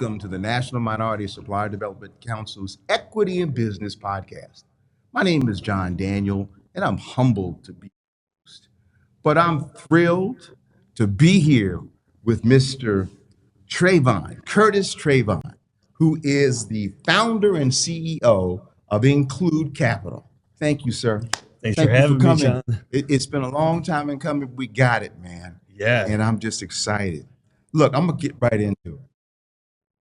welcome to the National Minority Supplier Development Council's Equity in Business podcast. My name is John Daniel, and I'm humbled to be host. But I'm thrilled to be here with Mr. Trevan, Kurtis Trevan, who is the founder and CEO of Include Capital. Thank you, sir. Thanks Thank for you having me, coming. John. It's been a long time in coming. We got it, man. Yeah. And I'm just excited. Look, I'm going to get right into it.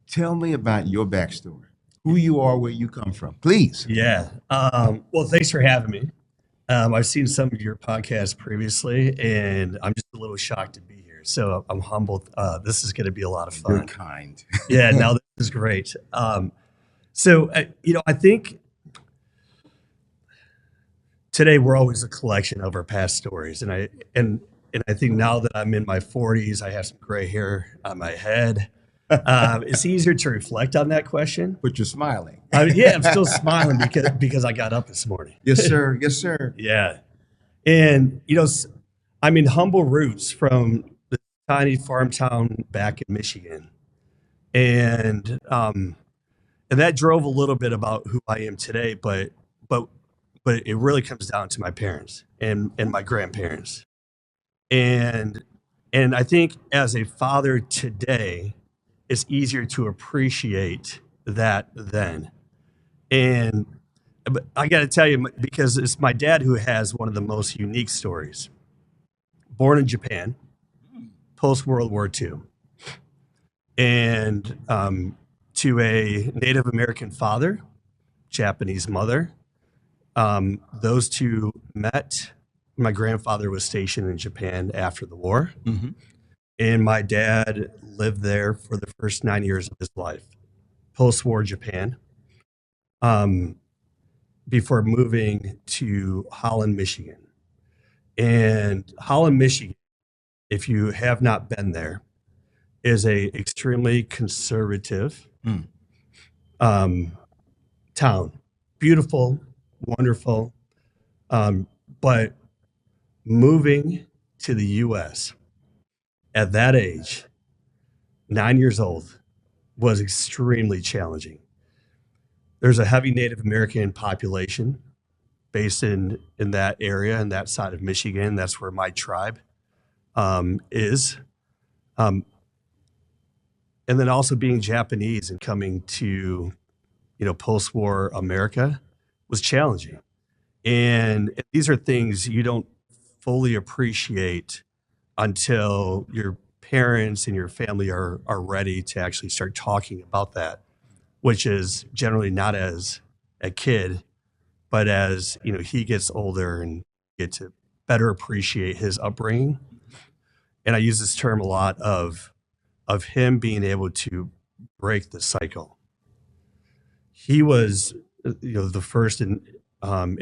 Tell me about your backstory, who you are, where you come from, please. Yeah. Well, thanks for having me. I've seen some of your podcasts previously, and I'm just a little shocked to be here. So I'm humbled. This is going to be a lot of fun. You're kind. Yeah, no, this is great. I think today we're always a collection of our past stories, and I think now that I'm in my 40s, I have some gray hair on my head. It's easier to reflect on that question. But you're smiling. Yeah, I'm still smiling because I got up this morning. Yes, sir. Yes, sir. Yeah. And, I'm in humble roots from the tiny farm town back in Michigan. And that drove a little bit about who I am today, but it really comes down to my parents and my grandparents. And I think as a father today, it's easier to appreciate that then. But I got to tell you, because it's my dad who has one of the most unique stories. Born in Japan, post World War II, and to a Native American father, Japanese mother. Those two met. My grandfather was stationed in Japan after the war. Mm-hmm. And my dad lived there for the first 9 years of his life, post-war Japan, before moving to Holland, Michigan. And Holland, Michigan, if you have not been there, is a extremely conservative town. Beautiful, wonderful, but moving to the U.S. at that age, 9 years old, was extremely challenging. There's a heavy Native American population based in that area, in that side of Michigan. That's where my tribe is. And then also being Japanese and coming to, post-war America was challenging. And these are things you don't fully appreciate until your parents and your family are ready to actually start talking about that, which is generally not as a kid, but as he gets older and get to better appreciate his upbringing. And I use this term a lot of him being able to break the cycle. He was the first in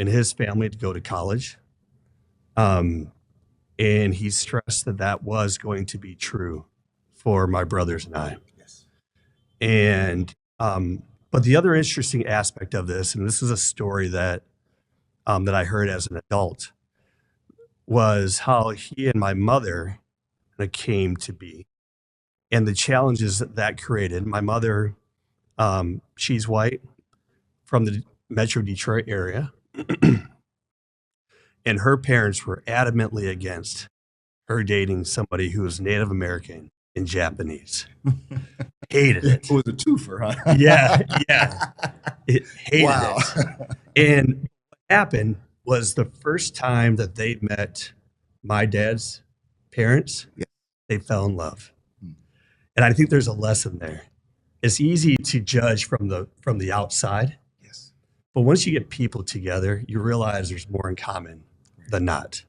his family to go to college. And he stressed that was going to be true for my brothers and I. Yes. And but the other interesting aspect of this, and this is a story that I heard as an adult, was how he and my mother came to be, and the challenges that created. My mother, she's white from the Metro Detroit area. And her parents were adamantly against her dating somebody who was Native American and Japanese. Hated it. It was a twofer, huh? Yeah. It hated Wow. it. And what happened was the first time that they met my dad's parents, Yeah. they fell in love. And I think there's a lesson there. It's easy to judge from the outside. Yes. But once you get people together, you realize there's more in common than not.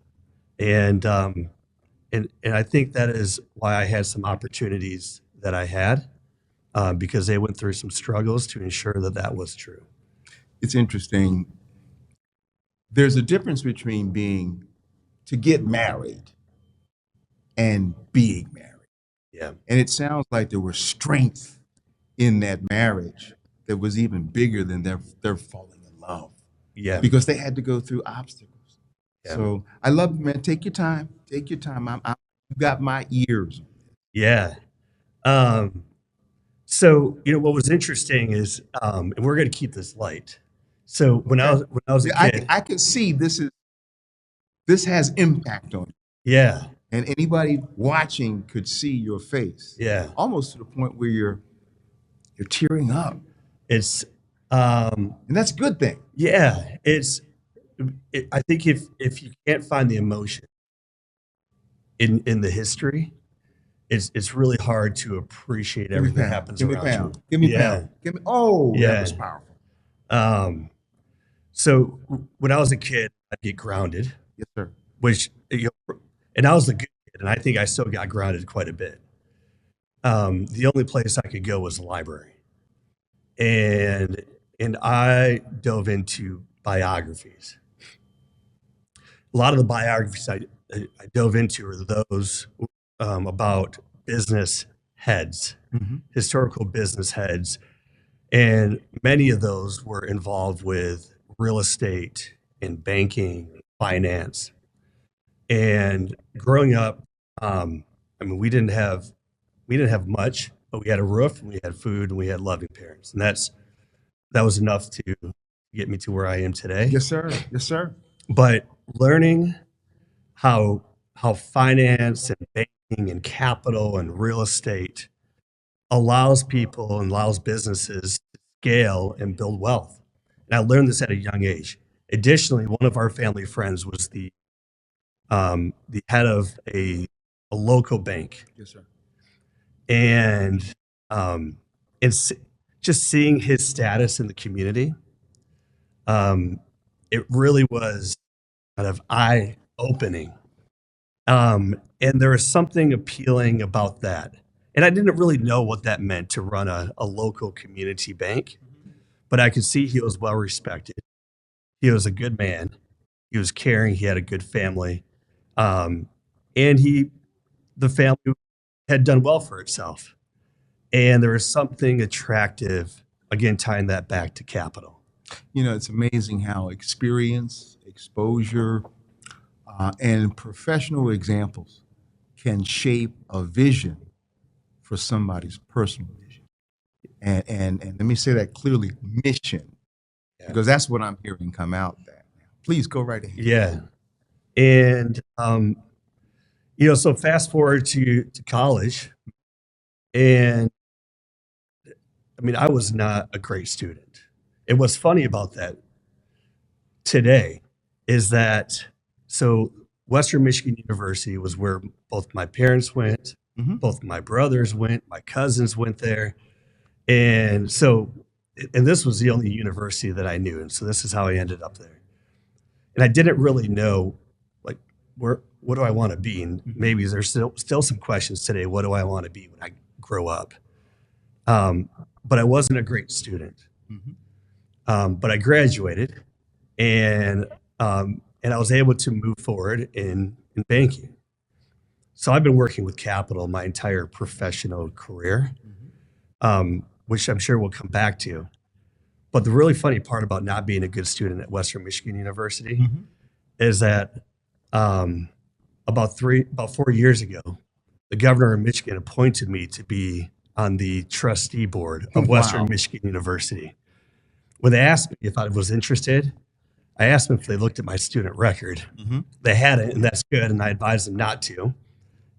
And I think that is why I had some opportunities that I had, because they went through some struggles to ensure that was true. It's interesting. There's a difference between to get married and being married. Yeah. And it sounds like there was strength in that marriage that was even bigger than their falling in love. Yeah. Because they had to go through obstacles. Yeah. So I love you, man. Take your time. Take your time. You got my ears. Yeah. So, what was interesting is, and we're going to keep this light. So Okay. when I was a Yeah, kid, I can see this has impact on you. yeah, And anybody watching could see your face, yeah, almost to the point where you're tearing up. it's, um, And that's a good thing. yeah, I think if you can't find the emotion in the history, it's really hard to appreciate Give me everything that pound. happens Give me around you. pound. Give me pound. Yeah, Give me. Oh, that yeah. was powerful. Um, so when I was a kid, I'd get grounded, Yes, sir. which, and I was a good kid, and I think I still got grounded quite a bit. The only place I could go was the library, and I dove into biographies. A lot of the biographies I dove into are those about business heads, Mm-hmm. historical business heads, and many of those were involved with real estate and banking, finance. And growing up, I mean, we didn't have much, but we had a roof, and we had food, and we had loving parents, and that was enough to get me to where I am today. Yes, sir. Yes, sir. But learning how finance and banking and capital and real estate allows people and allows businesses to scale and build wealth. And I learned this at a young age. Additionally, one of our family friends was the head of a local bank, Yes, sir. and um, it's just seeing his status in the community. It really was kind of eye opening. And there was something appealing about that. And I didn't really know what that meant to run a local community bank, but I could see he was well respected. He was a good man. He was caring. He had a good family. Um, and the family had done well for itself. And there was something attractive, again, tying that back to capital. It's amazing how experience, exposure, and professional examples can shape a vision for somebody's personal vision. And let me say that clearly, mission, Yeah. because that's what I'm hearing come out that. Please go right ahead. Yeah. And, so fast forward to college, and I mean, I was not a great student. And what's funny about that today is that, so Western Michigan University was where both my parents went, Mm-hmm. both my brothers went, my cousins went there. And so, and this was the only university that I knew. And so this is how I ended up there. And I didn't really know, like, what do I want to be? And maybe there's still some questions today. What do I want to be when I grow up? But I wasn't a great student. Mm-hmm. But I graduated, and I was able to move forward in banking. So I've been working with capital my entire professional career, which I'm sure we'll come back to. But the really funny part about not being a good student at Western Michigan University Mm-hmm. is that um, about 4 years ago, the governor of Michigan appointed me to be on the trustee board of Western Wow. Michigan University. When they asked me if I was interested, I asked them if they looked at my student record. Mm-hmm. They hadn't, and that's good. And I advised them not to.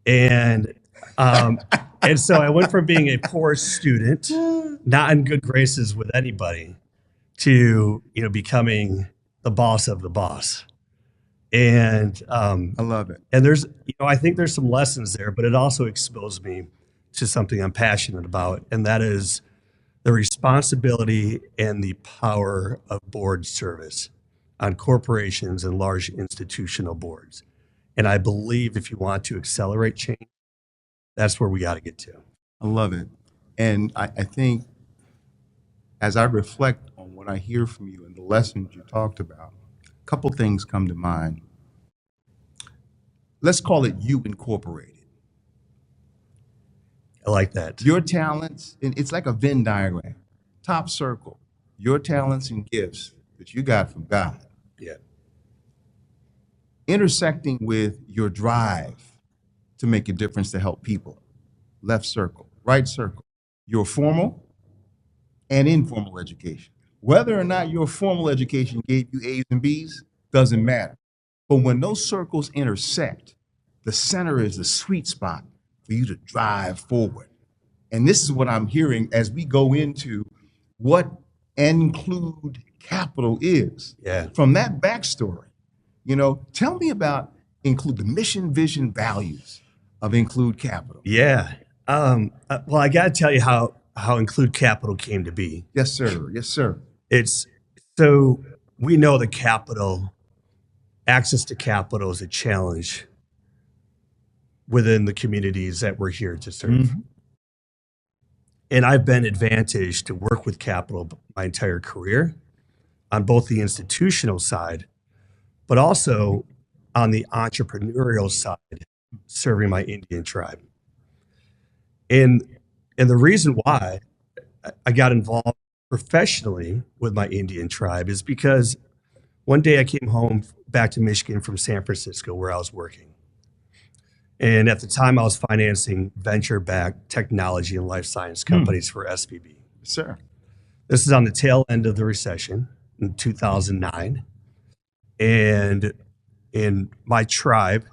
And and so I went from being a poor student, not in good graces with anybody, to becoming the boss of the boss. And I love it. there's I think there's some lessons there, but it also exposed me to something I'm passionate about, and that is the responsibility and the power of board service on corporations and large institutional boards. And I believe if you want to accelerate change, that's where we got to get to. I love it. And I think as I reflect on what I hear from you and the lessons you talked about, a couple things come to mind. Let's call it you incorporated. I like that. Your talents, and it's like a Venn diagram. Top circle, your talents and gifts that you got from God, Yeah. intersecting with your drive to make a difference to help people. Left circle, right circle. your formal and informal education. Whether or not your formal education gave you A's and B's doesn't matter. But when those circles intersect, the center is the sweet spot for you to drive forward. And this is what I'm hearing as we go into what Include Capital is. Yeah. From that backstory, tell me about Include, the mission, vision, values of Include Capital. Yeah. Well, I got to tell you how Include Capital came to be. Yes, sir. Yes, sir. It's so we know the access to capital is a challenge within the communities that we're here to serve. Mm-hmm. And I've been advantaged to work with capital my entire career on both the institutional side, but also on the entrepreneurial side, serving my Indian tribe. And the reason why I got involved professionally with my Indian tribe is because one day I came home back to Michigan from San Francisco, where I was working. And at the time, I was financing venture-backed technology and life science companies for SVB. Sir. This is on the tail end of the recession in 2009. And in my tribe,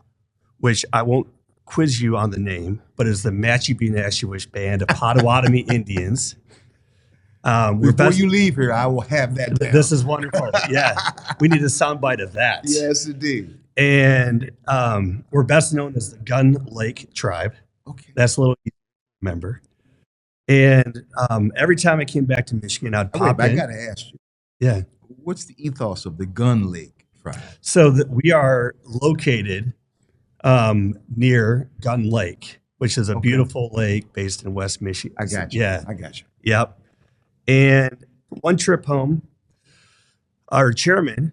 which I won't quiz you on the name, but is the Matchi-Benashewish Band of Potawatomi Indians. Before you leave here, I will have that down. This is wonderful. Yeah. We need a soundbite of that. Yes, indeed. And we're best known as the Gun Lake tribe. Okay. That's a little easy to remember. And every time I came back to Michigan, I'd pop in. I got to ask you. Yeah. What's the ethos of the Gun Lake tribe? So we are located near Gun Lake, which is a beautiful lake based in West Michigan. I got you. Yeah. I got you. Yep. And one trip home, our chairman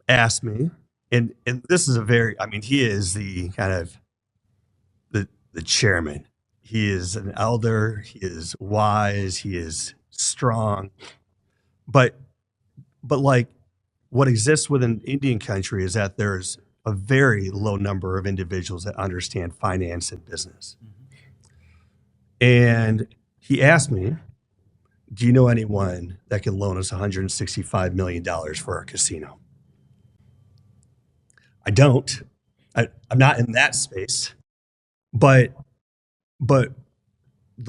asked me, and this is he is the kind of the chairman. He is an elder. He is wise. He is strong. But like what exists within Indian country is that there's a very low number of individuals that understand finance and business. Mm-hmm. And he asked me, do you know anyone that can loan us $165 million for our casino? I don't. I'm not in that space. But the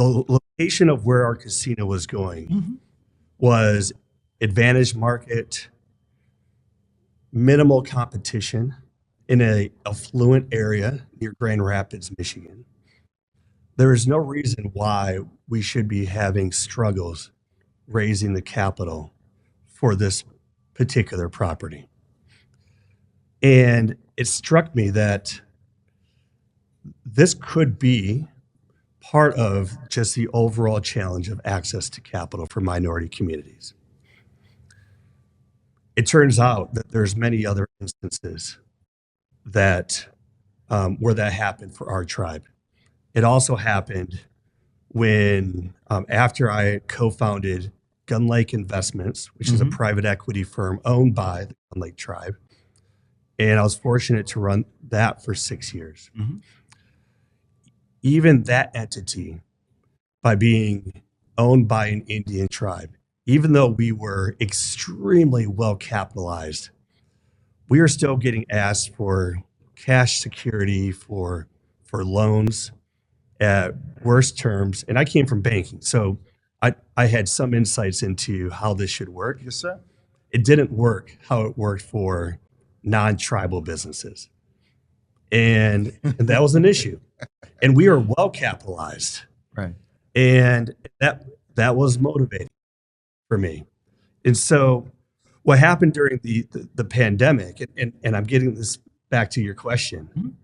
location of where our casino was going mm-hmm. was advantaged market, minimal competition in an affluent area near Grand Rapids, Michigan. There is no reason why we should be having struggles raising the capital for this particular property. And it struck me that this could be part of just the overall challenge of access to capital for minority communities. It turns out that there's many other instances that where that happened for our tribe. It also happened when after I co-founded Gun Lake Investments, which mm-hmm. is a private equity firm owned by the Gun Lake tribe, and I was fortunate to run that for 6 years. Mm-hmm. Even that entity, by being owned by an Indian tribe, even though we were extremely well capitalized, we are still getting asked for cash security for loans at worse terms. And I came from banking, so I had some insights into how this should work. Yes, sir. It didn't work how it worked for non-tribal businesses. And that was an issue. And we are well capitalized. Right. And that was motivating for me. And so what happened during the pandemic, and I'm getting this back to your question.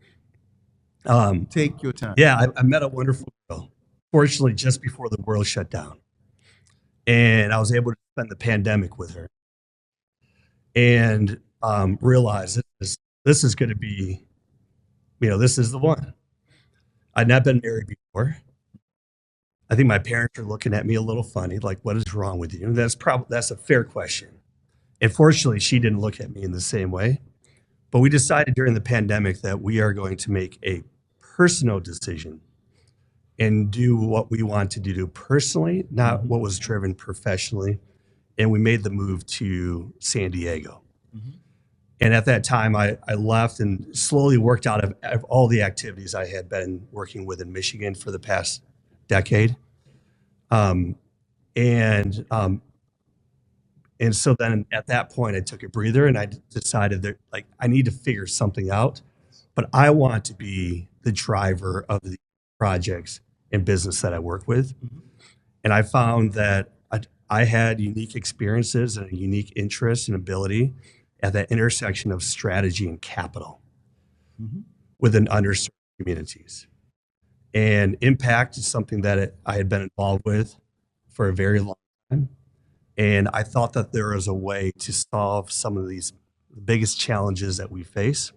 Mm-hmm. Take your time. Yeah, I met a wonderful girl, fortunately, just before the world shut down. And I was able to spend the pandemic with her and realize this is going to be, this is the one. I'd not been married before. I think my parents are looking at me a little funny, like, what is wrong with you? And that's a fair question. And fortunately, she didn't look at me in the same way. But we decided during the pandemic that we are going to make a personal decision and do what we want to do personally, not what was driven professionally. And we made the move to San Diego. And at that time, I left and slowly worked out of all the activities I had been working with in Michigan for the past decade. Um, and um, and so then at that point, I took a breather and I decided that like I need to figure something out, but I want to be the driver of the projects and business that I work with. And I found that I had unique experiences and a unique interest and ability at that intersection of strategy and capital within underserved communities. And impact is something that I had been involved with for a very long time. And I thought that there was a way to solve some of these biggest challenges that we face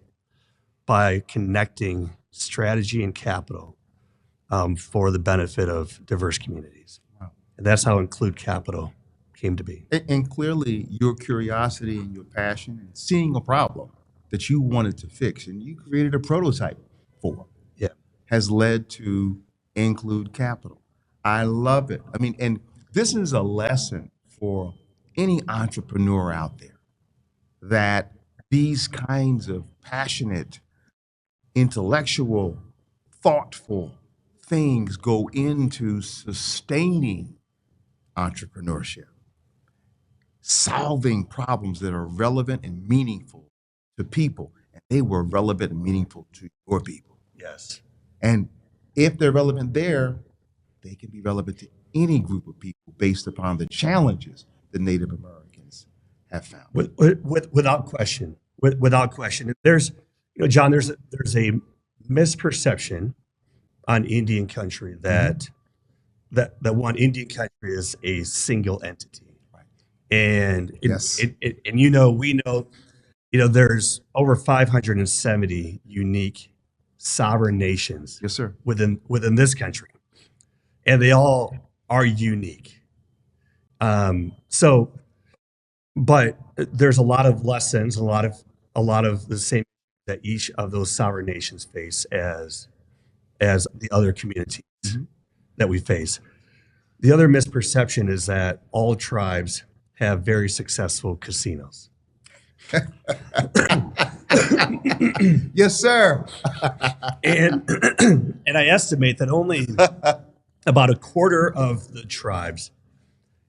by connecting strategy and capital for the benefit of diverse communities. Wow. And that's how Include Capital came to be. And clearly, your curiosity and your passion and seeing a problem that you wanted to fix and you created a prototype for Yeah. has led to Include Capital. I love it. I mean, and this is a lesson for any entrepreneur out there that these kinds of passionate, intellectual, thoughtful things go into sustaining entrepreneurship, solving problems that are relevant and meaningful to people. And they were relevant and meaningful to your people. Yes. And if they're relevant there, they can be relevant to any group of people based upon the challenges that Native Americans have found. Without question. Without question. There's, John, there's a misperception on Indian country that one Indian country is a single entity. Right. And Yes. we know, there's over 570 unique sovereign nations Yes, sir. within this country, and they all are unique. But there's a lot of lessons, a lot of the same that each of those sovereign nations face as the other communities that we face. The other misperception is that all tribes have very successful casinos. Yes, sir. And and I estimate that only about a quarter of the tribes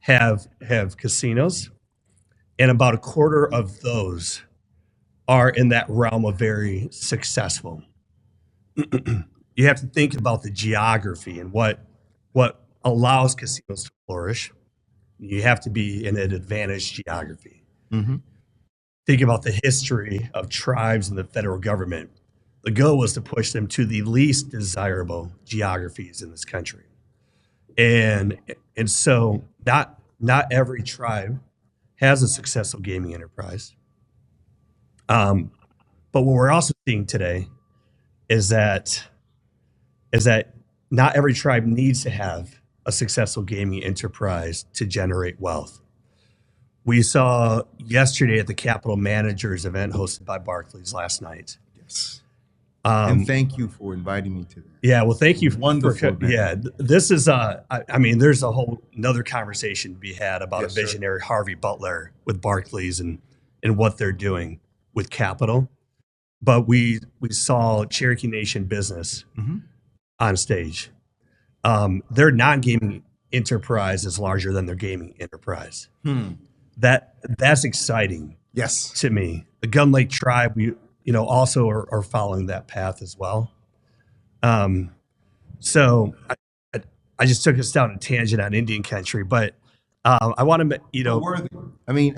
have casinos, and about a quarter of those are in that realm of very successful. You have to think about the geography and what allows casinos to flourish. You have to be in an advantaged geography. Mm-hmm. Think about the history of tribes and the federal government. The goal was to push them to the least desirable geographies in this country. And so not every tribe has a successful gaming enterprise. But what we're also seeing today is that not every tribe needs to have a successful gaming enterprise to generate wealth. We saw yesterday at the Capital Managers event hosted by Barclays last night. Yes. And thank you for inviting me to that. Yeah, well, thank you. Wonderful. This is there's a whole another conversation to be had about Yes, a visionary Harvey Butler with Barclays and what they're doing with capital. But we saw Cherokee Nation Business on stage. Their non-gaming enterprise is larger than their gaming enterprise. That's exciting. Yes. To me. The Gun Lake tribe, we also are following that path as well. So I just took us down a tangent on Indian country, but I want to, Worthy. I mean,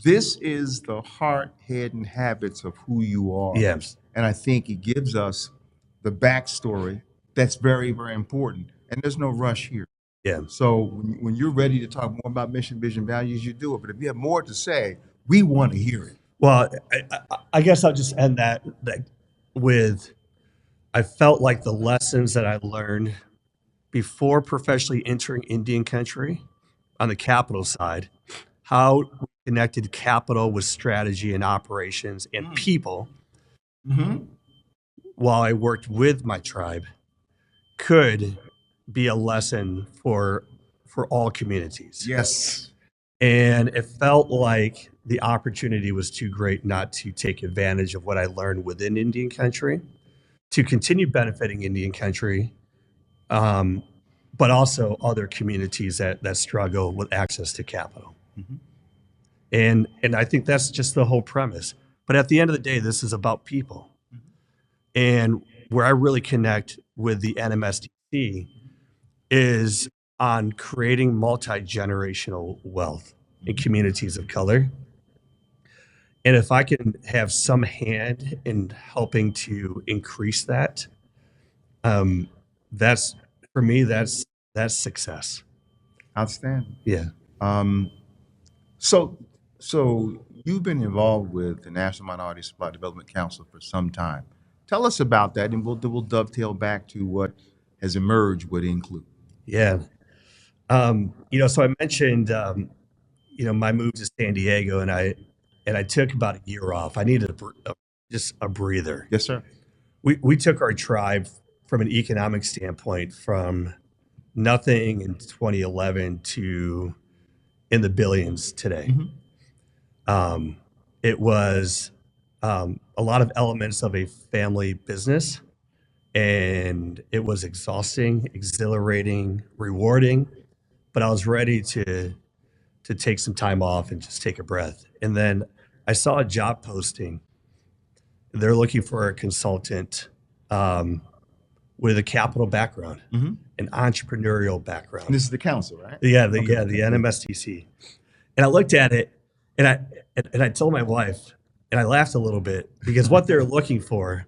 this is the heart, head, and habits of who you are. Yes. And I think it gives us the backstory that's very, very important. And there's no rush here. Yeah. So when you're ready to talk more about mission, vision, values, you do it. But if you have more to say, we want to hear it. Well, I guess I'll just end that with, I felt like the lessons that I learned before professionally entering Indian country on the capital side, how we connected capital with strategy and operations and people while I worked with my tribe could be a lesson for all communities. Yes. And it felt like the opportunity was too great not to take advantage of what I learned within Indian country to continue benefiting Indian country, but also other communities that struggle with access to capital. Mhm. And I think that's just the whole premise. But at the end of the day, this is about people. And where I really connect with the NMSDC is on creating multi-generational wealth in communities of color. And if I can have some hand in helping to increase that, that's for me, that's success. Outstanding. Yeah. Um, so, so you've been involved with the National Minority Supply Development Council for some time. Tell us about that, and we'll dovetail back to what has emerged with Include. Yeah. So I mentioned, my move to San Diego, and I took about a year off. I needed just a breather. Yes, sir. We took our tribe from an economic standpoint from nothing in 2011 to in the billions today. It was a lot of elements of a family business, and it was exhausting, exhilarating, rewarding. But I was ready to take some time off and just take a breath. And then I saw a job posting. They're looking for a consultant with a capital background, an entrepreneurial background. And this is the council, right? Yeah, the NMSDC. And I looked at it, and I told my wife, and I laughed a little bit because what they're looking for,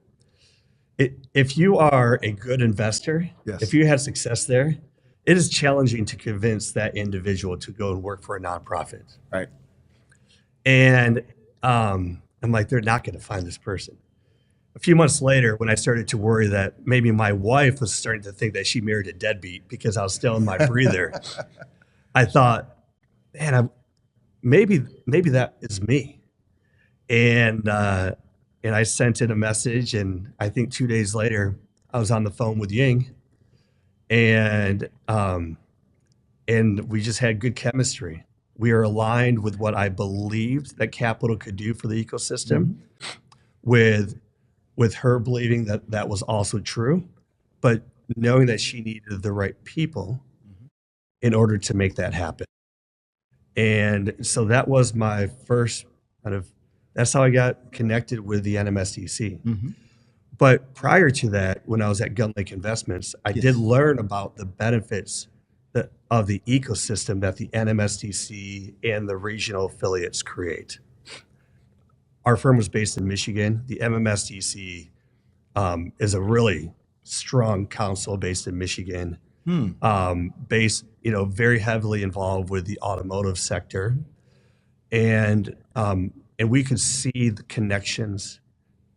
if you are a good investor, Yes. if you have success there, it is challenging to convince that individual to go and work for a nonprofit. Right. And I'm like, they're not going to find this person. A few months later, when I started to worry that maybe my wife was starting to think that she married a deadbeat because I was still in my breather, I thought, man, maybe that is me. And I sent in a message, and I think 2 days later, I was on the phone with Ying, and we just had good chemistry. We are aligned with what I believed that capital could do for the ecosystem, with her believing that that was also true, but knowing that she needed the right people in order to make that happen. And so that was my first that's how I got connected with the NMSDC. But prior to that, when I was at Gun Lake Investments, I did learn about the benefits of the ecosystem that the NMSDC and the regional affiliates create. Our firm was based in Michigan. The MMSDC is a really strong council based in Michigan, based, very heavily involved with the automotive sector. And we could see the connections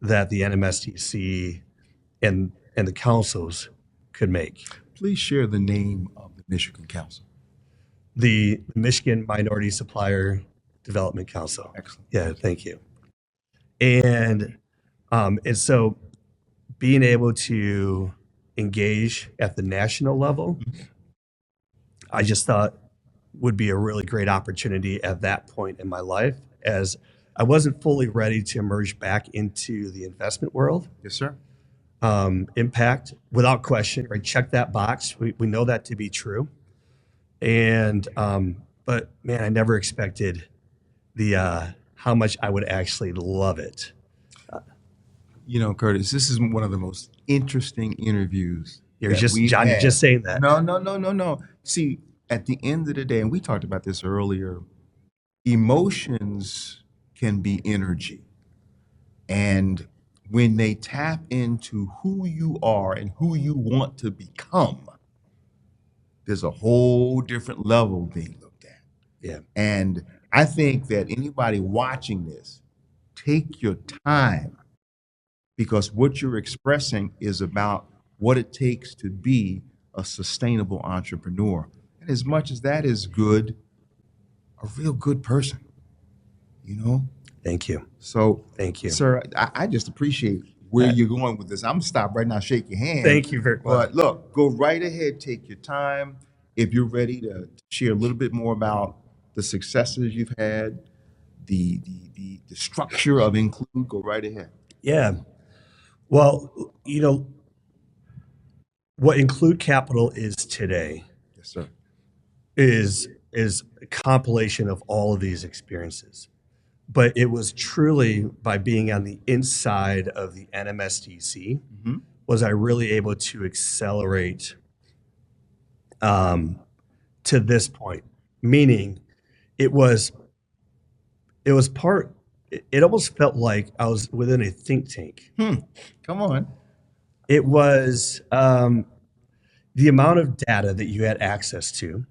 that the NMSDC and the councils could make. Please share the name of the Michigan Council. The Michigan Minority Supplier Development Council. Excellent. Yeah, thank you. And so being able to engage at the national level, I just thought would be a really great opportunity at that point in my life, as I wasn't fully ready to emerge back into the investment world. Yes, sir. Impact, without question, right? Check that box. We know that to be true. And but man, I never expected the how much I would actually love it. Kurtis, this is one of the most interesting interviews. You're just saying that. No. See, at the end of the day, and we talked about this earlier, emotions can be energy. And when they tap into who you are and who you want to become, there's a whole different level being looked at. Yeah. And I think that anybody watching this, take your time, because what you're expressing is about what it takes to be a sustainable entrepreneur. And as much as that is good, a real good person, Thank you. So, Thank you. sir, I just appreciate where you're going with this. I'm gonna stop right now, shake your hand. Thank you very much. But look, go right ahead, take your time. If you're ready to share a little bit more about the successes you've had, the structure of Include, go right ahead. Yeah. Well, what Include Capital is today Yes, sir. is a compilation of all of these experiences. But it was truly by being on the inside of the NMSDC was I really able to accelerate to this point. Meaning, it was part. It almost felt like I was within a think tank. Come on. It was the amount of data that you had access to,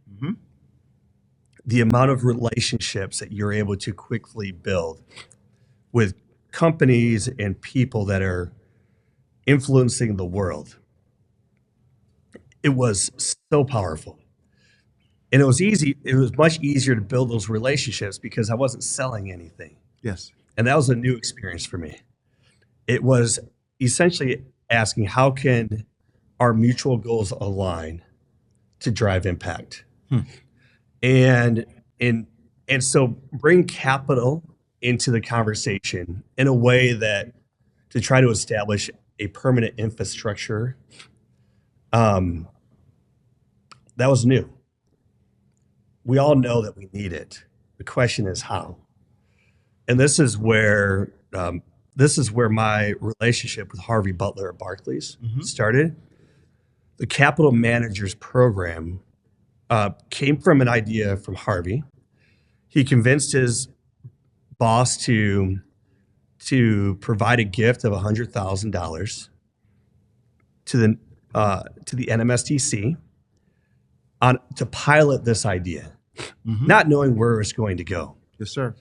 the amount of relationships that you're able to quickly build with companies and people that are influencing the world. It was so powerful. And it was easy. It was much easier to build those relationships because I wasn't selling anything. Yes. And that was a new experience for me. It was essentially asking, how can our mutual goals align to drive impact? And so bring capital into the conversation in a way that to try to establish a permanent infrastructure. That was new. We all know that we need it. The question is how. And this is where my relationship with Harvey Butler at Barclays started. The Capital Managers Program came from an idea from Harvey. He convinced his boss to provide a gift of $100,000 to the NMSDC to pilot this idea, not knowing where it's going to go. Yes, sir.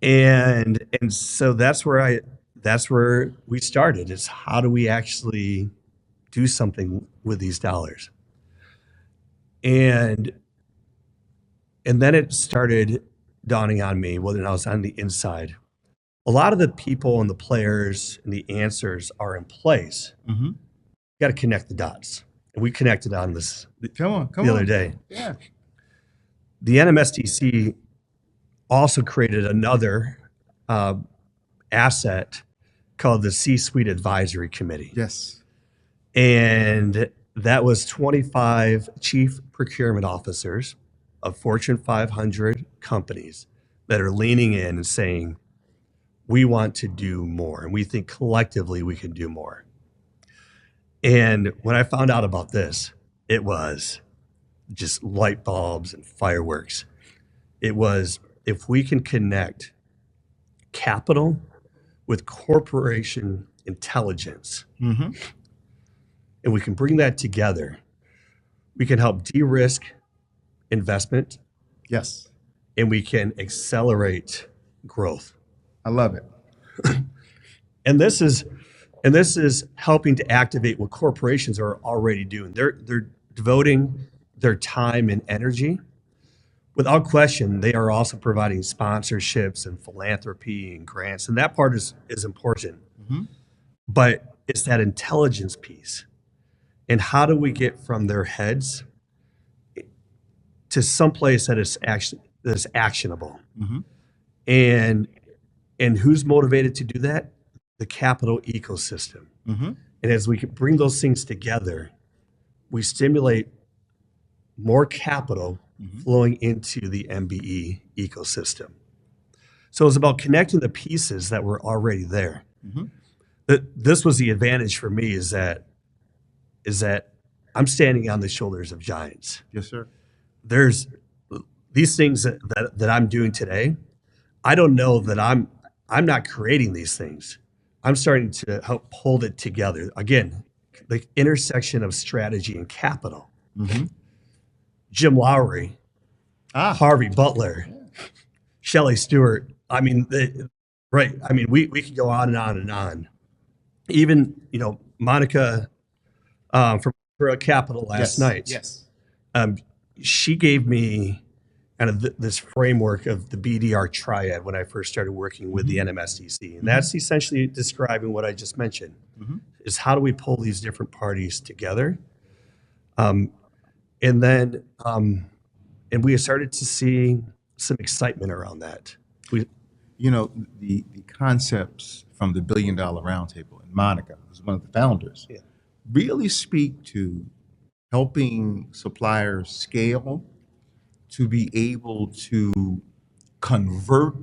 And so that's where we started. Is how do we actually do something with these dollars? And then it started dawning on me when I was on the inside. A lot of the people and the players and the answers are in place. You got to connect the dots. And we connected on this the other day. Yeah. The NMSDC also created another asset called the C-Suite Advisory Committee. Yes. And that was 25 chief procurement officers of Fortune 500 companies that are leaning in and saying, we want to do more, and we think collectively we can do more. And when I found out about this, it was just light bulbs and fireworks. It was, if we can connect capital with corporation intelligence, and we can bring that together, we can help de-risk investment. Yes. And we can accelerate growth. I love it. And this is helping to activate what corporations are already doing. They're devoting their time and energy. Without question, they are also providing sponsorships and philanthropy and grants, and that part is important. But it's that intelligence piece. And how do we get from their heads to someplace that is actionable? And who's motivated to do that? The capital ecosystem. And as we can bring those things together, we stimulate more capital flowing into the MBE ecosystem. So it's about connecting the pieces that were already there. This was the advantage for me is that I'm standing on the shoulders of giants. Yes, sir. There's these things that I'm doing today. I don't know that I'm not creating these things. I'm starting to help pull it together. Again, the intersection of strategy and capital. Jim Lowry, Harvey Butler, Shelley Stewart. I mean, right. I mean, we could go on and on and on. Even, Monica from Capital last night. Yes. She gave me kind of this framework of the BDR triad when I first started working with the NMSDC. And that's essentially describing what I just mentioned, is how do we pull these different parties together? And then, and we started to see some excitement around that. You know, the concepts from the $1 Billion Roundtable, and Monica was one of the founders, Yeah. really speak to helping suppliers scale to be able to convert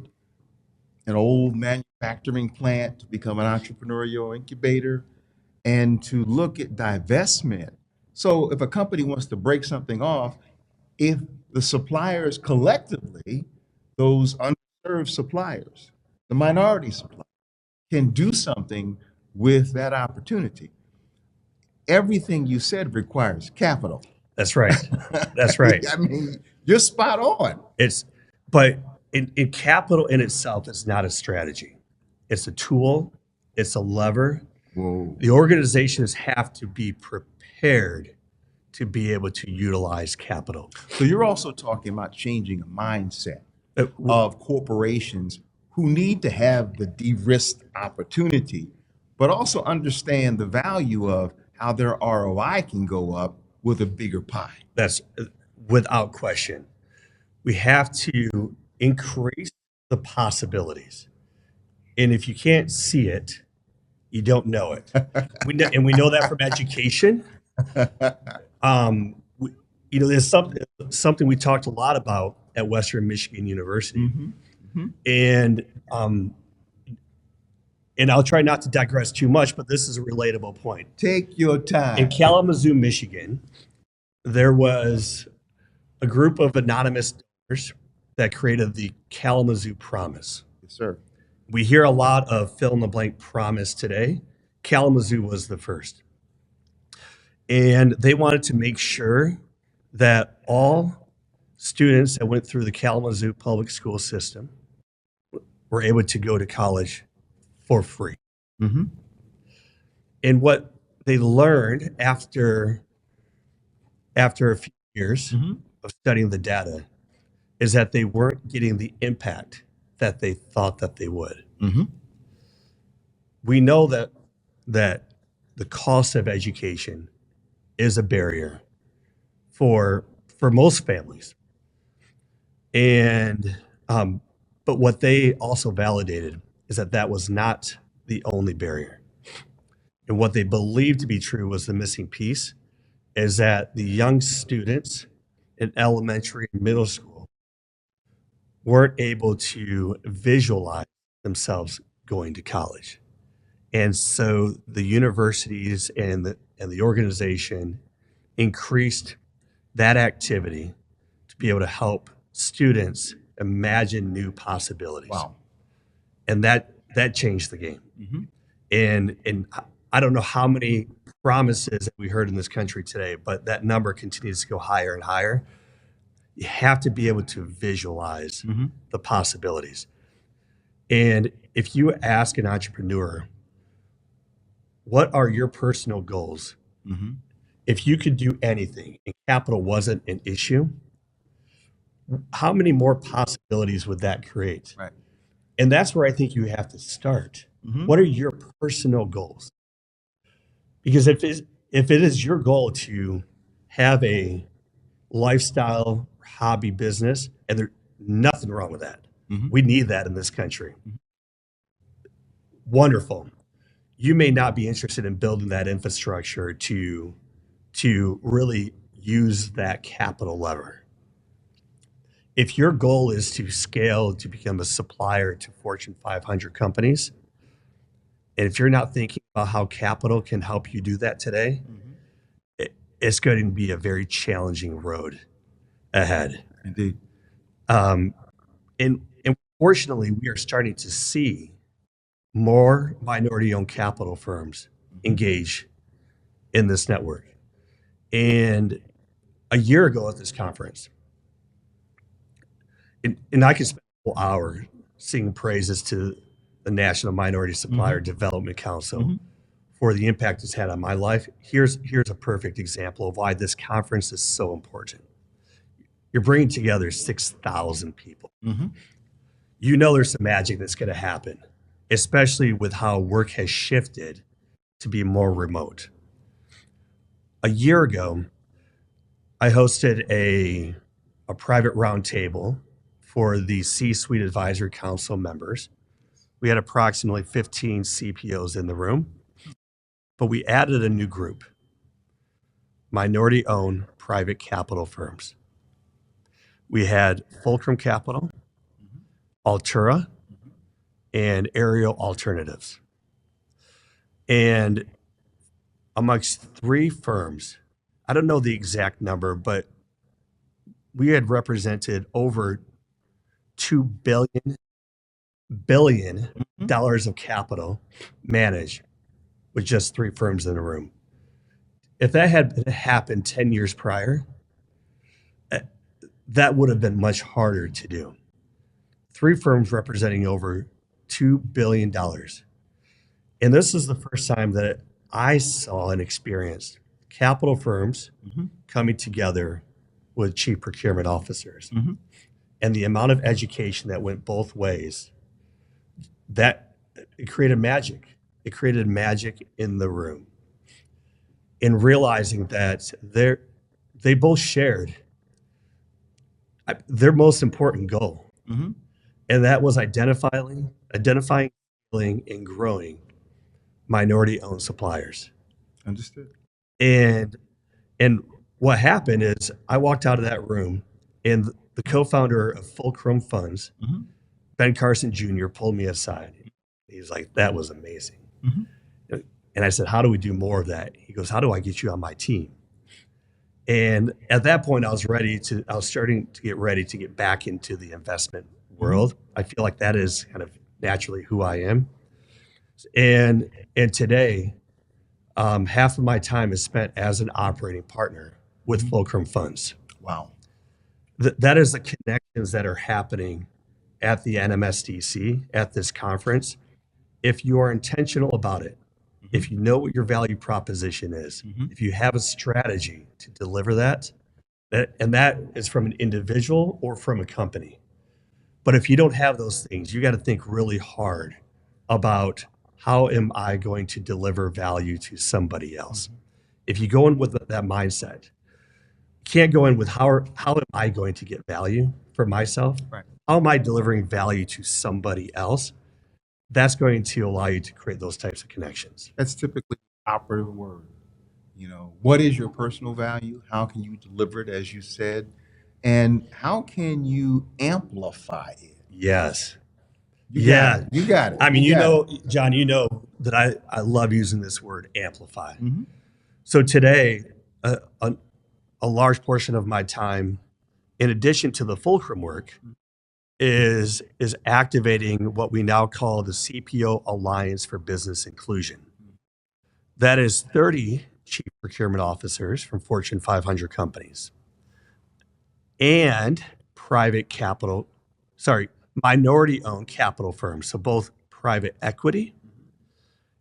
an old manufacturing plant to become an entrepreneurial incubator and to look at divestment. So if a company wants to break something off, if the suppliers collectively, those underserved suppliers, the minority suppliers, can do something with that opportunity. Everything you said requires capital. That's right. That's right. I mean, you're spot on. But in capital in itself is not a strategy. It's a tool. It's a lever. Whoa. The organizations have to be prepared to be able to utilize capital. So you're also talking about changing a mindset Uh, of corporations who need to have the de-risked opportunity, but also understand the value of how their ROI can go up with a bigger pie. That's without question. We have to increase the possibilities. And if you can't see it, you don't know it. We know that from education. There's something we talked a lot about at Western Michigan University. And I'll try not to digress too much, but this is a relatable point. Take your In time. Kalamazoo, Michigan, there was a group of anonymous donors that created the Kalamazoo Promise. Yes, sir. We hear a lot of fill in the blank promise today. Kalamazoo was the first. And they wanted to make sure that all students that went through the Kalamazoo public school system were able to go to college for free. Mm-hmm. And what they learned after a few years of studying the data is that they weren't getting the impact that they thought that they would. Mm-hmm. We know that the cost of education is a barrier for most families. And but what they also validated is that was not the only barrier. And what they believed to be true was the missing piece is that the young students in elementary and middle school weren't able to visualize themselves going to college. And so the universities and the organization increased that activity to be able to help students imagine new possibilities. Wow. And that changed the game. And I don't know how many promises that we heard in this country today, but that number continues to go higher and higher. You have to be able to visualize the possibilities. And if you ask an entrepreneur, what are your personal goals? If you could do anything and capital wasn't an issue, how many more possibilities would that create? Right. And that's where I think you have to start. What are your personal goals? Because if it is your goal to have a lifestyle hobby business, and there's nothing wrong with that. We need that in this country. Wonderful. You may not be interested in building that infrastructure to really use that capital lever. If your goal is to scale to become a supplier to Fortune 500 companies, and if you're not thinking about how capital can help you do that today, it's going to be a very challenging road ahead. Indeed. And fortunately, we are starting to see more minority-owned capital firms engage in this network. And a year ago at this conference, and I could spend a whole hour singing praises to the National Minority Supplier Development Council for the impact it's had on my life. Here's a perfect example of why this conference is so important. You're bringing together 6,000 people. Mm-hmm. You know there's some magic that's going to happen, especially with how work has shifted to be more remote. A year ago, I hosted a private roundtable for the C-Suite Advisory Council members. We had approximately 15 CPOs in the room, but we added a new group, minority-owned private capital firms. We had Fulcrum Capital, Altura, and Aerial Alternatives. And amongst three firms, I don't know the exact number, but we had represented over $2 billion of capital managed with just three firms in a room. If that had happened 10 years prior, that would have been much harder to do. Three firms representing over $2 billion. And this is the first time that I saw and experienced capital firms coming together with chief procurement officers. And the amount of education that went both ways, that it created magic. It created magic in the room. In realizing that they both shared their most important goal. And that was identifying, and growing minority-owned suppliers. Understood. And what happened is I walked out of that room, and the co-founder of Fulcrum Funds, Ben Carson Jr., pulled me aside. He's like, "That was amazing." And I said, "How do we do more of that?" He goes, "How do I get you on my team?" And at that point, I was starting to get ready to get back into the investment world. I feel like that is kind of naturally who I am. And today, half of my time is spent as an operating partner with Fulcrum Funds. Wow. That is the connections that are happening at the NMSDC, at this conference. If you are intentional about it, if you know what your value proposition is, if you have a strategy to deliver that, and that is from an individual or from a company. But if you don't have those things, you got to think really hard about how am I going to deliver value to somebody else? If you go in with that mindset, you can't go in with how am I going to get value for myself? Right. How am I delivering value to somebody else? That's going to allow you to create those types of connections. That's typically the operative word. What is your personal value? How can you deliver it, as you said? And how can you amplify it? Yes. You got it. You got it. I mean, You got John, you know that I love using this word amplify. it. Mhm. So today, a large portion of my time, in addition to the Fulcrum work, is activating what we now call the CPO Alliance for Business Inclusion. That is 30 chief procurement officers from Fortune 500 companies and minority-owned capital firms. So both private equity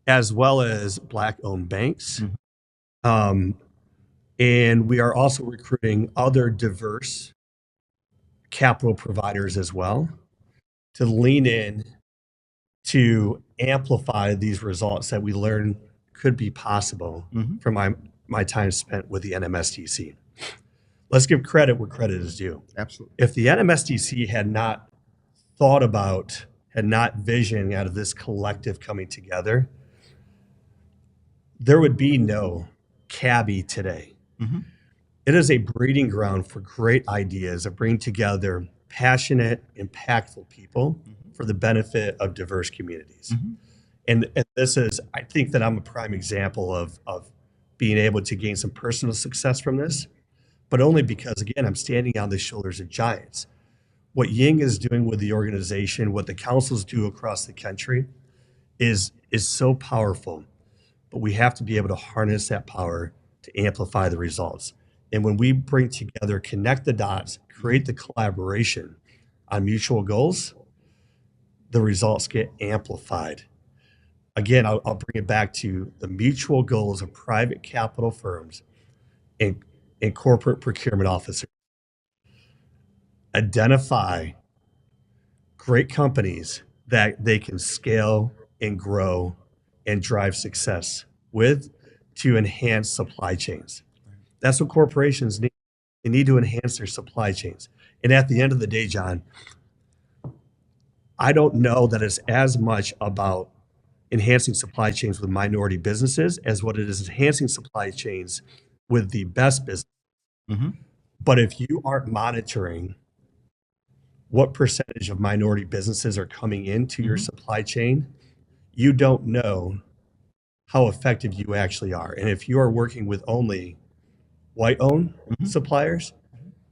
as well as Black-owned banks. And we are also recruiting other diverse capital providers as well to lean in to amplify these results that we learn could be possible from my time spent with the NMSDC. Let's give credit where credit is due. Absolutely. If the NMSDC had not thought about, had not visioned out of this collective coming together, there would be no CABI today. It is a breeding ground for great ideas of bringing together passionate, impactful people for the benefit of diverse communities. And this is, I think that I'm a prime example of being able to gain some personal success from this, but only because, again, I'm standing on the shoulders of giants. What Ying is doing with the organization, what the councils do across the country is so powerful, but we have to be able to harness that power to amplify the results. And when we bring together, connect the dots, create the collaboration on mutual goals, the results get amplified. Again, I'll bring it back to the mutual goals of private capital firms and corporate procurement officers. identify great companies that they can scale and grow and drive success with to enhance supply chains. That's what corporations need. They need to enhance their supply chains. And at the end of the day, John, I don't know that it's as much about enhancing supply chains with minority businesses as what it is enhancing supply chains with the best business. Mm-hmm. But if you aren't monitoring what percentage of minority businesses are coming into your supply chain, you don't know how effective you actually are. And if you are working with only white-owned suppliers,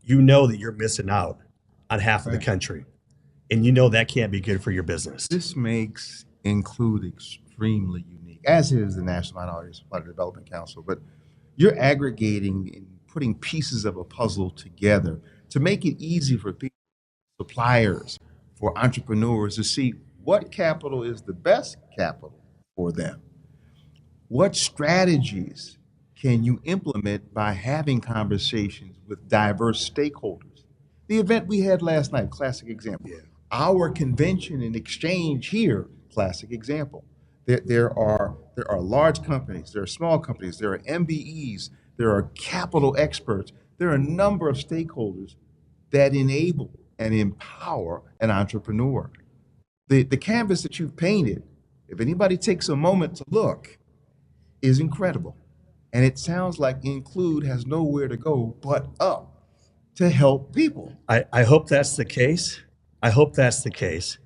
you know that you're missing out on half of the country. And you know that can't be good for your business. This makes Include extremely unique, as is the National Minority Supplier Development Council. But you're aggregating and putting pieces of a puzzle together to make it easy for people, suppliers, for entrepreneurs to see what capital is the best capital for them. What strategies can you implement by having conversations with diverse stakeholders? The event we had last night, classic example. Yeah. Our convention and exchange here, classic example. There are large companies, there are small companies, there are MBEs, there are capital experts, there are a number of stakeholders that enable and empower an entrepreneur. The canvas that you've painted, if anybody takes a moment to look, is incredible. And it sounds like Include has nowhere to go but up to help people. I hope that's the case. I hope that's the case.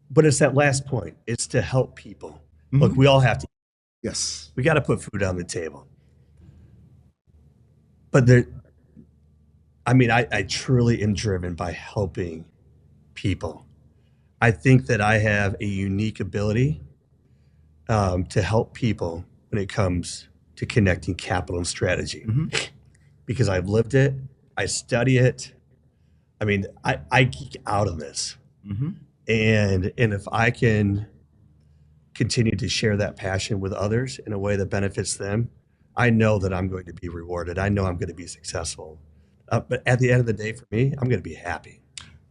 But it's that last point. It's to help people. Look, we all have to. Yes. We got to put food on the table. But I truly am driven by helping people. I think that I have a unique ability to help people when it comes to connecting capital and strategy, because I've lived it, I study it. I geek out on this, and if I can continue to share that passion with others in a way that benefits them, I know that I'm going to be rewarded. I know I'm going to be successful. But at the end of the day, for me, I'm going to be happy.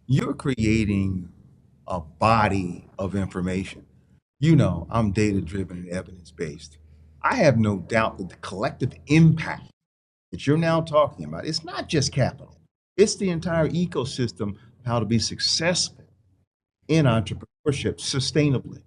You're creating a body of information. You know, I'm data driven and evidence based. I have no doubt that the collective impact that you're now talking about, it's not just capital, it's the entire ecosystem of how to be successful in entrepreneurship sustainably.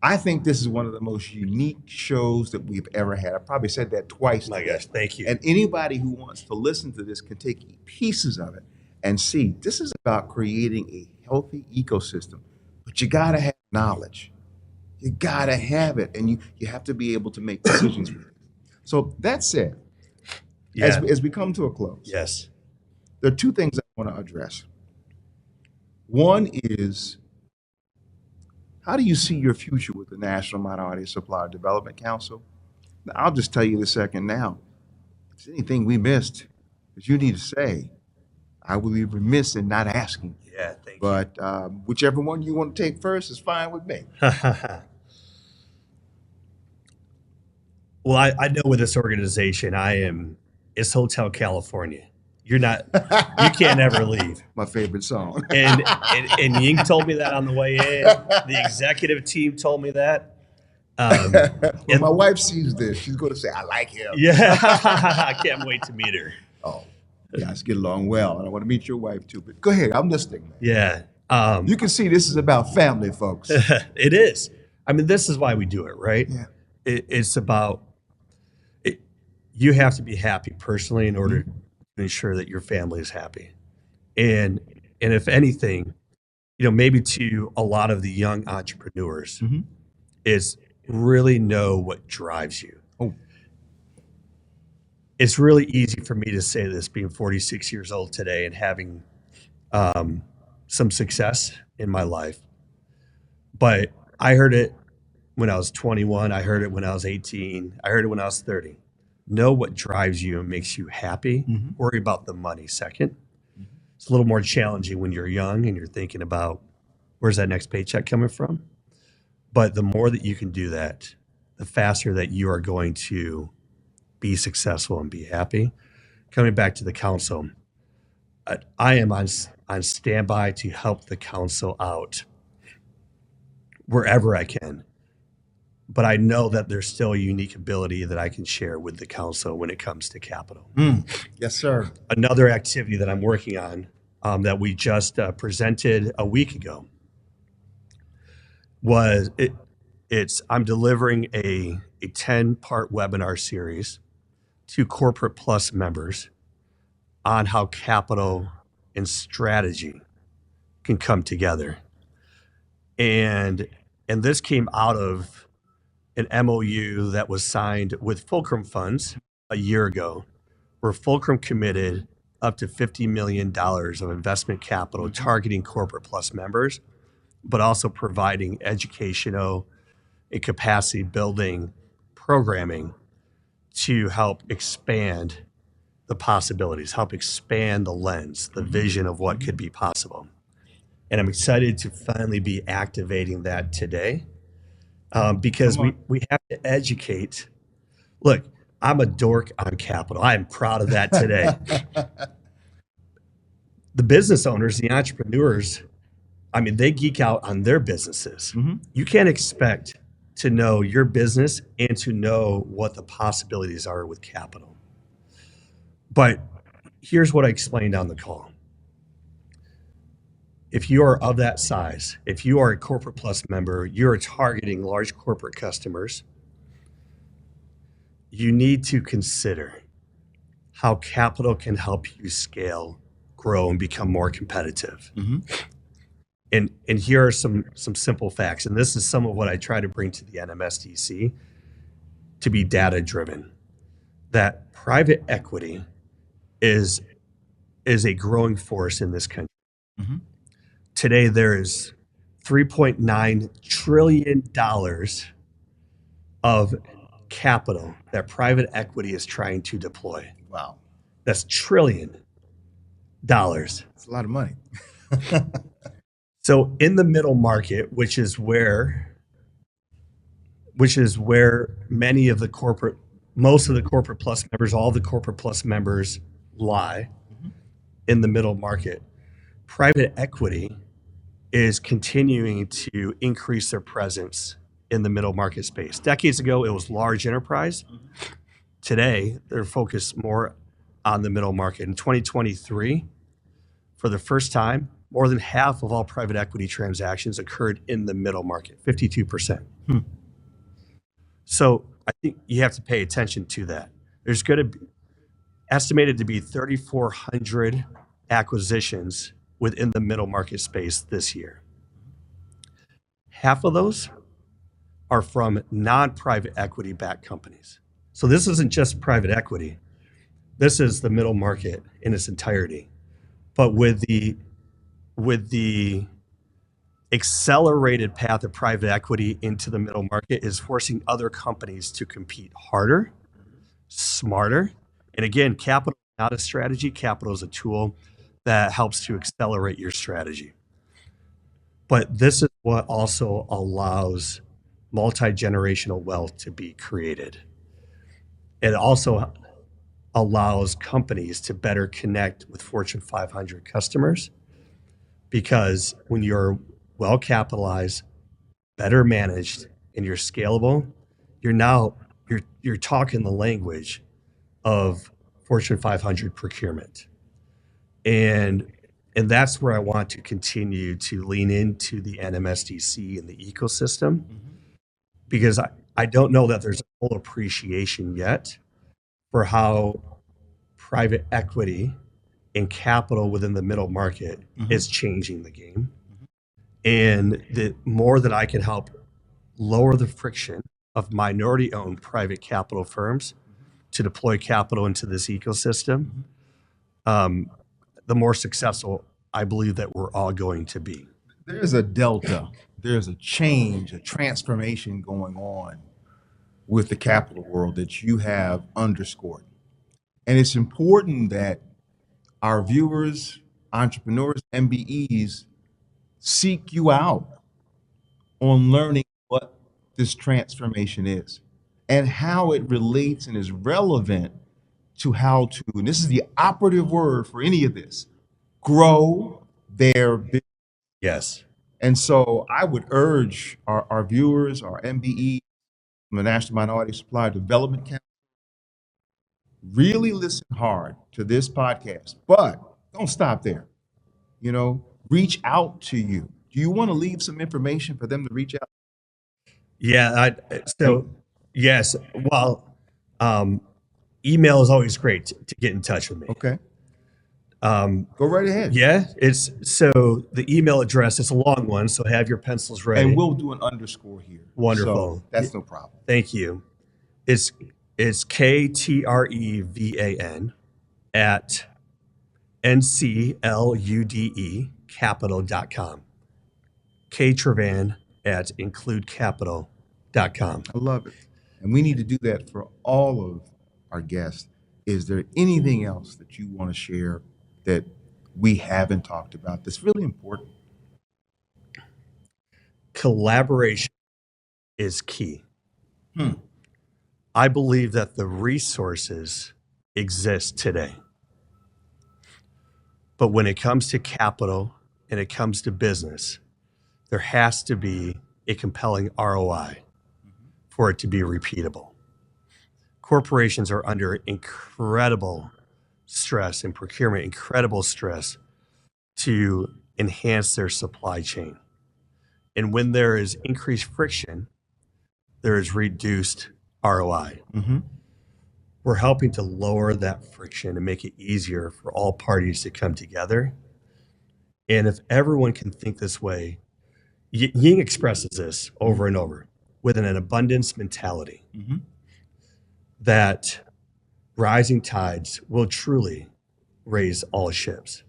I think this is one of the most unique shows that we've ever had. I probably said that twice. My today. gosh, thank you. And anybody who wants to listen to this can take pieces of it and see this is about creating a healthy ecosystem. But you got to have knowledge. You got to have it. And you have to be able to make decisions with it. So that said, Yeah. as we come to a close, Yes. there are two things I want to address. One is, how do you see your future with the National Minority Supplier Development Council? Now, I'll just tell you the second now. If there's anything we missed that you need to say, I will be remiss in not asking. Yeah, thank But whichever one you want to take first is fine with me. you. Well, I know with this organization, it's Hotel California. You can't ever leave. My favorite song. And Ying told me that on the way in. The executive team told me that. When my wife sees this, she's going to say, I like him. Yeah, I can't wait to meet her. Oh, yeah, let's get along well. And I want to meet your wife too. But go ahead, I'm listening, man. Yeah. You can see this is about family, folks. It is. This is why we do it, right? Yeah. It's about it. You have to be happy personally in order to ensure that your family is happy. And if anything, maybe to a lot of the young entrepreneurs, is really know what drives you. Oh. It's really easy for me to say this, being 46 years old today and having some success in my life. But I heard it when I was 21. I heard it when I was 18. I heard it when I was 30. Know what drives you and makes you happy. Worry about the money second. It's a little more challenging when you're young and you're thinking about where's that next paycheck coming from. But the more that you can do that, the faster that you are going to be successful and be happy. Coming back to the council, I am on standby to help the council out wherever I can. But I know that there's still a unique ability that I can share with the council when it comes to capital. Yes, sir. Another activity that I'm working on that we just presented a week ago was I'm delivering a 10-part webinar series to Corporate Plus members on how capital and strategy can come together. And this came out of an MOU that was signed with Fulcrum Funds a year ago, where Fulcrum committed up to $50 million of investment capital targeting Corporate Plus members, but also providing educational and capacity building programming to help expand the possibilities, help expand the lens, the vision of what could be possible. And I'm excited to finally be activating that today because we have to educate. Look, I'm a dork on capital. I am proud of that today. The business owners, the entrepreneurs, I mean, they geek out on their businesses. You can't expect to know your business and to know what the possibilities are with capital. But here's what I explained on the call. If you are of that size, if you are a Corporate Plus member, you're targeting large corporate customers, you need to consider how capital can help you scale, grow, and become more competitive. And here are some simple facts. And this is some of what I try to bring to the NMSDC to be data driven. That private equity is a growing force in this country. Today there is $3.9 trillion of capital that private equity is trying to deploy. Wow. That's $1 trillion. It's a lot of money. So in the middle market, which is where many of the most of the Corporate Plus members, all the Corporate Plus members lie in the middle market. Private equity is continuing to increase their presence in the middle market space. Decades ago, it was large enterprise. Today, they're focused more on the middle market. In 2023, for the first time, more than half of all private equity transactions occurred in the middle market, 52%. So I think you have to pay attention to that. There's going to be estimated to be 3,400 acquisitions within the middle market space this year. Half of those are from non-private equity backed companies. So this isn't just private equity. This is the middle market in its entirety. But with the accelerated path of private equity into the middle market is forcing other companies to compete harder, smarter. And again, capital is not a strategy. Capital is a tool that helps to accelerate your strategy. But this is what also allows multi-generational wealth to be created. It also allows companies to better connect with Fortune 500 customers, because when you're well capitalized, better managed, and you're scalable, you're talking the language of Fortune 500 procurement. And that's where I want to continue to lean into the NMSDC and the ecosystem, because I don't know that there's a full appreciation yet for how private equity and capital within the middle market is changing the game. And the more that I can help lower the friction of minority-owned private capital firms to deploy capital into this ecosystem, the more successful I believe that we're all going to be. There's a delta, there's a change, a transformation going on with the capital world that you have underscored. And it's important that our viewers, entrepreneurs, MBEs seek you out on learning what this transformation is and how it relates and is relevant to how to, and this is the operative word for any of this, grow their business. Yes. And so I would urge our viewers, our MBE, the National Minority Supplier Development Council, really listen hard to this podcast, but don't stop there. You know, reach out to you. Do you want to leave some information for them to reach out? Yeah. Yes. Well, email is always great to get in touch with me. Okay. Go right ahead. Yeah. The email address, it's a long one. So have your pencils ready. And we'll do an underscore here. Wonderful. So that's no problem. Thank you. It's KTREVAN at NCLUDE capital.com. Trevan at includecapital.com. I love it. And we need to do that for all of our guests. Is there anything else that you want to share that we haven't talked about that's really important? Collaboration is key. I believe that the resources exist today. But when it comes to capital and it comes to business, there has to be a compelling ROI for it to be repeatable. Corporations are under incredible stress in procurement, incredible stress to enhance their supply chain. And when there is increased friction, there is reduced ROI. We're helping to lower that friction and make it easier for all parties to come together. And if everyone can think this way, Ying expresses this over and over with an abundance mentality that rising tides will truly raise all ships,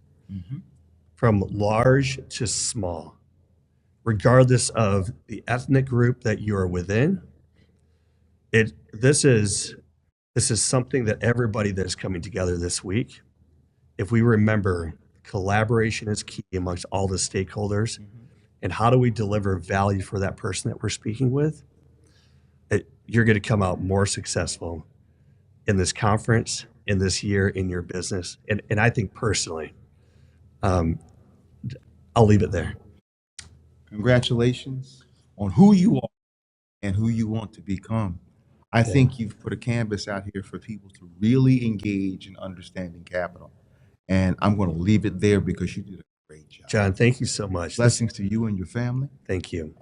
from large to small, regardless of the ethnic group that you are within. This is something that everybody that is coming together this week, if we remember collaboration is key amongst all the stakeholders, and how do we deliver value for that person that we're speaking with, you're going to come out more successful in this conference, in this year, in your business. And I think personally, I'll leave it there. Congratulations on who you are and who you want to become. I think you've put a canvas out here for people to really engage in understanding capital. And I'm going to leave it there because you did a great job. John, thank you so much. Blessings to you and your family. Thank you.